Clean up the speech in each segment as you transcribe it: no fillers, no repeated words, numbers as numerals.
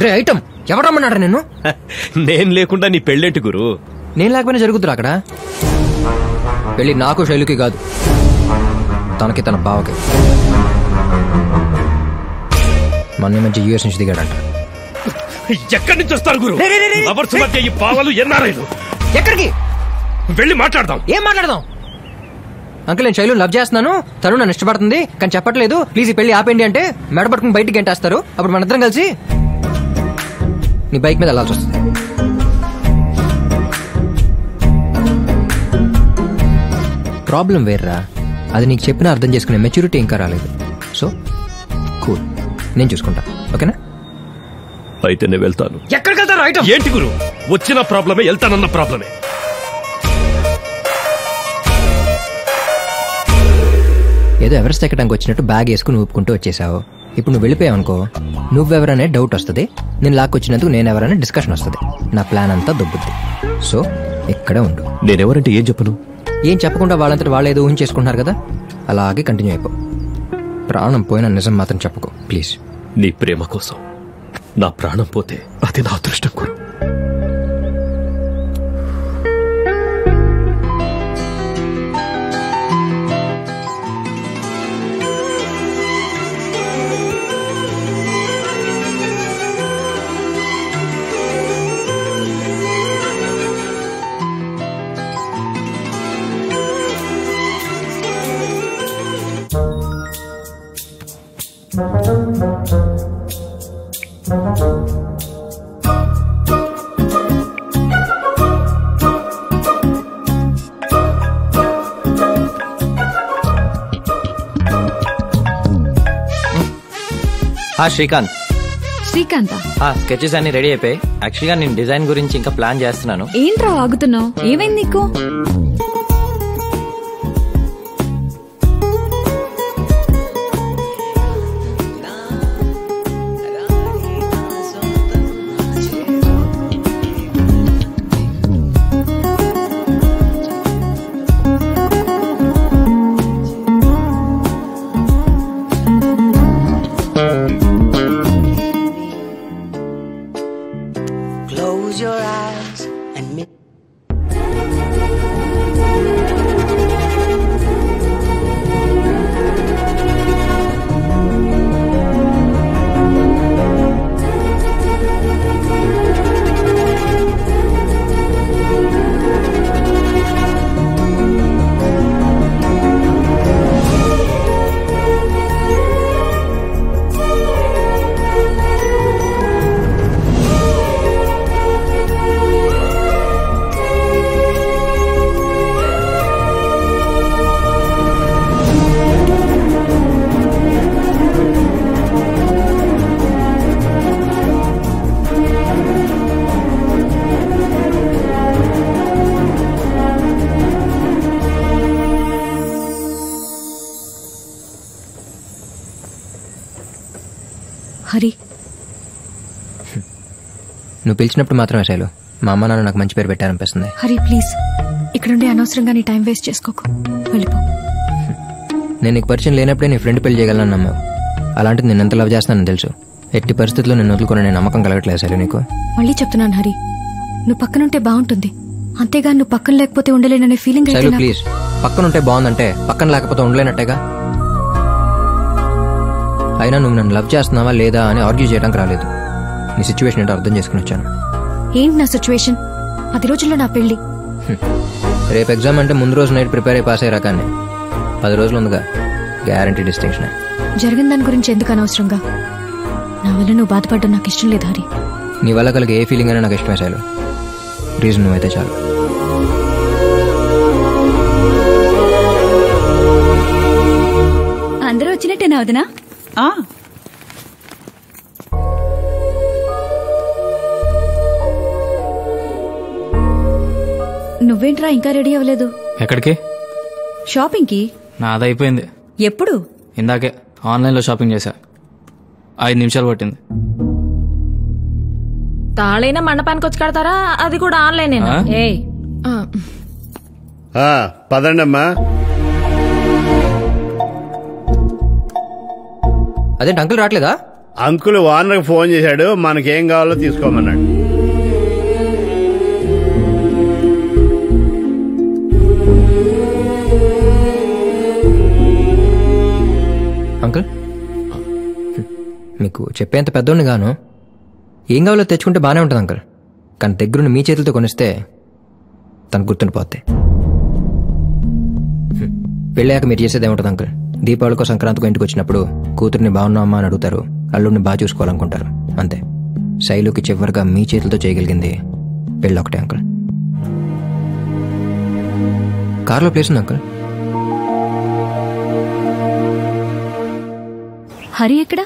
రే item ఎవరు రమ్మన్నాడు నిన్ను? నేను లేకుండా నీ పెళ్ళేంటి గురు? నేను లేకపోయినా జరుగుతురా అక్కడ పెళ్లి? నాకు శైలుకి కాదు, తనకి తన బావకి. మన మధ్య యూఎస్ నుంచి దిగాడంట. ఎక్కడి నుంచి వస్తారు గురు? లవర్స్ మధ్య ఈ పావలు ఎన్నారైలు? ఎక్కడికి వెళ్ళి మాట్లాడదాం. ఏం మాట్లాడదాం? అంకుల్ నేను శైలు లవ్ చేస్తున్నాను, తను నన్ను ఇష్టపడుతుంది కానీ చెప్పట్లేదు, ప్లీజ్ ఈ పెళ్లి ఆపేయండి అంటే మెడ పట్టుకుని బయటికి గంటేస్తారు. అప్పుడు మన ఇద్దరం కలిసి నీ బైక్ మీద వెళ్ళాల్సి వస్తుంది. ప్రాబ్లం వేర్రా, అది నీకు చెప్పినా అర్థం చేసుకునే మెచ్యూరిటీ ఇంకా రాలేదు. సో కూల్, నేను చూసుకుంటా, ఓకేనా? అయితే నేను వెళ్తాను. ఎక్కడికి వెళ్తాను ఐటమ్? ఏంటి గురు, వచ్చిన ప్రాబ్లమే, వెళ్తానన్న ప్రాబ్లమే. ఏదో ఎవరెస్ట్ ఎక్కడానికి వచ్చినట్టు బ్యాగ్ వేసుకుని ఊపుకుంటూ వచ్చేసావు. ఇప్పుడు నువ్వు వెళ్ళిపోయావు అనుకో, నువ్వెవరనే డౌట్ వస్తుంది, నేను లాక్కొచ్చినందుకు నేను ఎవరనే డిస్కషన్ వస్తుంది, నా ప్లాన్ అంతా దొబ్బుద్ది. సో ఇక్కడే ఉండు. నేనెవరంటే ఏం చెప్పను? ఏం చెప్పకుండా వాళ్ళంతటి వాళ్ళు ఏదో ఊహించేసుకుంటున్నారు కదా, అలాగే కంటిన్యూ అయిపో. ప్రాణం పోయిన నిజం మాత్రం చెప్పుకో ప్లీజ్. నీ ప్రేమ కోసం నా ప్రాణం పోతే అది నా అదృష్టం గురు. శ్రీకాంత్. శ్రీకాంత్ స్కెచెస్ అన్ని రెడీ అయిపోయి. యాక్చువల్గా నేను డిజైన్ గురించి ఇంకా ప్లాన్ చేస్తున్నాను. ఏంట్రా ఆగుతున్నావు? ఏమైంది నీకు? హరి, నువ్వు పిలిచినప్పుడు మాత్రమే శైలు మా అమ్మ నాన్న నాకు మంచి పేరు పెట్టారనిపిస్తుంది. హరి ప్లీజ్ ఇక్కడుండే అనవసరంగా నీ టైం వేస్ట్ చేసుకోకు, వెళ్ళిపో. నేను నీకు పరిచయం లేనప్పుడే నీ ఫ్రెండ్ పెళ్లి చేయగలను నమ్మావు. అలాంటిది నేను ఎంత లవ్ చేస్తానని తెలుసు. ఎట్టి పరిస్థితుల్లో నేను వదులుకునే నేను నమ్మకం కలగట్లేదు శైలు నీకు. మళ్ళీ చెప్తున్నాను హరి, నువ్వు పక్కనుంటే బాగుంటుంది, అంతేగాని నువ్వు పక్కన లేకపోతే ఉండలేననే ఫీలింగ్. శైలు ప్లీజ్, పక్కనుంటే బాగుందంటే పక్కన లేకపోతే ఉండలేనట్టేగా. అయినా నువ్వు నన్ను లవ్ చేస్తున్నావా లేదా అని ఆర్గ్యూ చేయడానికి రాలేదు. నీ సిచ్యువేషన్ ఏంటో అర్థం చేసుకుని వచ్చాను. ఏంటి నా సిచ్యువేషన్? 10 రోజుల్లో నా పెళ్లి. రేపు ఎగ్జామ్ అంటే ముందు రోజు నైట్ ప్రిపేర్ అయి పాస్ అయ్యే రకాన్ని. 10 రోజులు ఉందిగా, గ్యారంటీ డిస్టింక్షన్. జరిగిన దాని గురించి ఎందుకు అనవసరంగా? నా వల్ల నువ్వు బాధపడ్డం నాకు ఇష్టం లేదు హరి. నీ వల్ల కలిగే ఏ ఫీలింగ్ అయినా నాకు ఇష్టమే శైలు. రీజన్ నువ్వైతే చాలు. అందరూ వచ్చినట్టేనా వదినా? నువ్వేంట్రా ఇంకా రెడీ అవ్వలేదు? ఎక్కడికి? షాపింగ్ కి. నాదైపోయింది. ఎప్పుడు? ఇందాకే ఆన్లైన్ లో షాపింగ్ చేశా, 5 నిమిషాలు పట్టింది. తాళైనా మండపానికి వచ్చి కడతారా? అది కూడా ఆన్లైన్. పదండమ్మా. అదేంటి అంకుల్ రావట్లేదా? అంకుల్ ఓనర్కి ఫోన్ చేశాడు, మనకేం కావాలో తీసుకోమన్నాడు. అంకుల్, మీకు చెప్పేంత పెద్దోడిని గాను ఏం కావాలో తెచ్చుకుంటే బాగానే ఉంటుంది అంకుల్. కానీ దగ్గరుండి మీ చేతులతో కొనిస్తే తనకు గుర్తుండిపోద్ది. పెళ్ళాక మీరు చేసేది ఏముంటుంది అంకుల్? దీపావళికో సంక్రాంతికో ఇంటికి వచ్చినప్పుడు కూతుర్ని బాగున్నామా అని అడుగుతారు, అల్లుడిని బాగా చూసుకోవాలనుకుంటారు. అంతే. శైలుకి చివరిగా మీ చేతులతో చేయగలిగింది పెళ్ళొకటే అంకుల్. కార్లో ప్లేస్ ఉంది అంకుల్. హరి ఎక్కడా?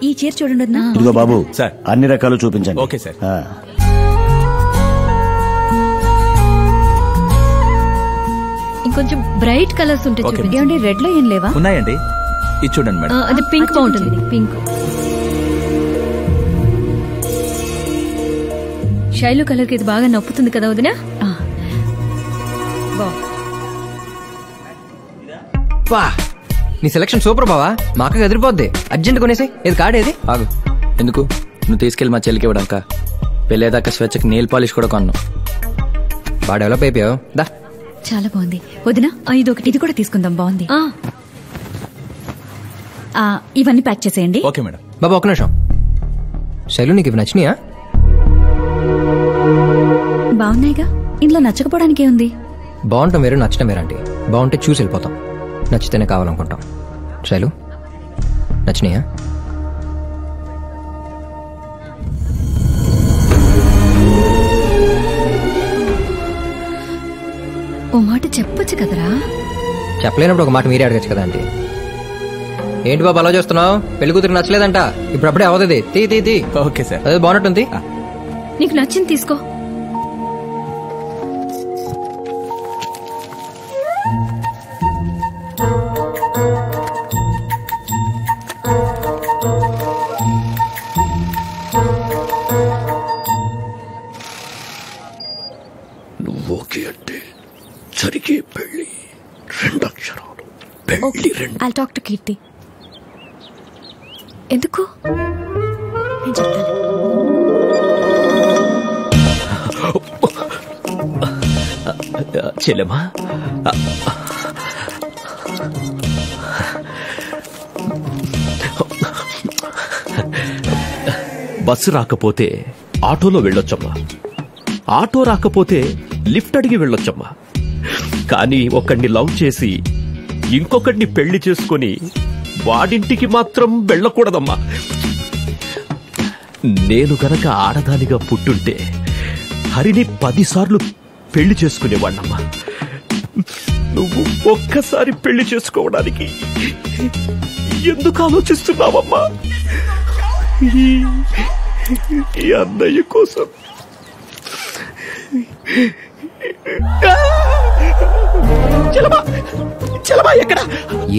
ఈ చీర చూడండి. ఇదిగో బాబు సార్, అన్ని రకాలు చూపించండి. Okay sir. ఇంకొంచెం బ్రైట్ కలర్స్ ఉంటాయి చూడండి. ఏమండి రెడ్ లో ఏం లేవా? ఉన్నాయండి, ఇది చూడండి మేడం. అది పింక్ బాగుంటుంది. పింక్. శైలు కలర్ కి ఇది బాగా నప్పుతుంది కదా వదినా? వా, నీ సెలక్షన్ సూపర్ బావా. మా అక్కకి ఎదిరిపోద్ది. అర్జెంట్ కొనేసి ఇది కాడేది. ఆగు, ఎందుకు? నువ్వు తీసుకెళ్ళి మా చెల్లికి ఇవ్వడాక పెళ్ళేదాకా స్వేచ్ఛకి నెయిల్ పాలిష్ కూడా కొన్నావు. బాగా డెవలప్ అయిపోయావు. దా, చాలా బాగుంది వదినా. ఇదొకటి, ఇది కూడా తీసుకుందాం. బాగుంది. ఇవన్నీ ప్యాక్ చేసేయండి. Okay madam. బాబా ఒక నిమిషం. శైలు నీకు ఇవి నచ్చినాయా? బాగున్నాయిగా. ఇందులో నచ్చకపోవడానికి ఏముంది? బాగుంటాం వేరు, నచ్చటం వేరంటే. బాగుంటే చూసి వెళ్ళిపోతాం, నచ్చితేనే కావాలనుకుంటాం. శైలు నచ్చినాయా? ఓ మాట చెప్పొచ్చు కదరా. చెప్పలేనప్పుడు ఒక మాట మీరే అడగచ్చు కదా ఆంటీ. ఏంటి బాబు అలా చేస్తున్నావు? పెళ్లి కూతురికి నచ్చలేదంట. ఇప్పుడు అప్పుడే అవదది. తీ తీ తీ. Okay sir. అదే బాగున్నట్టుంది. నీకు నచ్చింది తీసుకో. ఓకే అంటే జరిగే పెళ్లి 2 అక్షరాలు. పెళ్లి 2. I'll talk to కీర్తి. ఎందుకు? నేను చెప్తాను. చెల్లెమ్మా, బస్సు రాకపోతే ఆటోలో వెళ్ళొచ్చమ్మా, ఆటో రాకపోతే లిఫ్ట్ అడిగి వెళ్ళొచ్చమ్మా. కానీ ఒకడిని లవ్ చేసి ఇంకొకడిని పెళ్లి చేసుకుని వాడింటికి మాత్రం వెళ్ళకూడదమ్మా. నేను గనక ఆడదానిగా పుట్టుంటే హరిని 10 సార్లు పెళ్లి చేసుకునేవాణ్ణమ్మా. నువ్వు ఒక్కసారి పెళ్లి చేసుకోవడానికి ఎందుకు ఆలోచిస్తున్నావమ్మా? ఈ అన్నయ్య కోసం.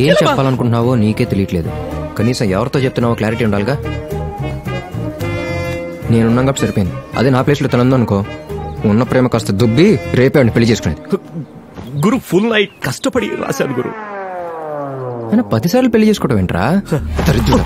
ఏం చెప్పాలనుకుంటున్నావో నీకే తెలియట్లేదు. కనీసం ఎవరితో చెప్తున్నావో క్లారిటీ ఉండాలిగా. నేనున్నాం కాబట్టి సరిపోయింది. అదే నా ప్లేస్లో తనందో అనుకో, ఉన్న ప్రేమ కాస్త దుబ్బి రేపే పెళ్లి చేసుకునేది. గురు, ఫుల్ నైట్ కష్టపడి రాశాను గురు. 10 సార్లు పెళ్లి చేసుకోవడం ఏంట్రా? దరిద్రుడా.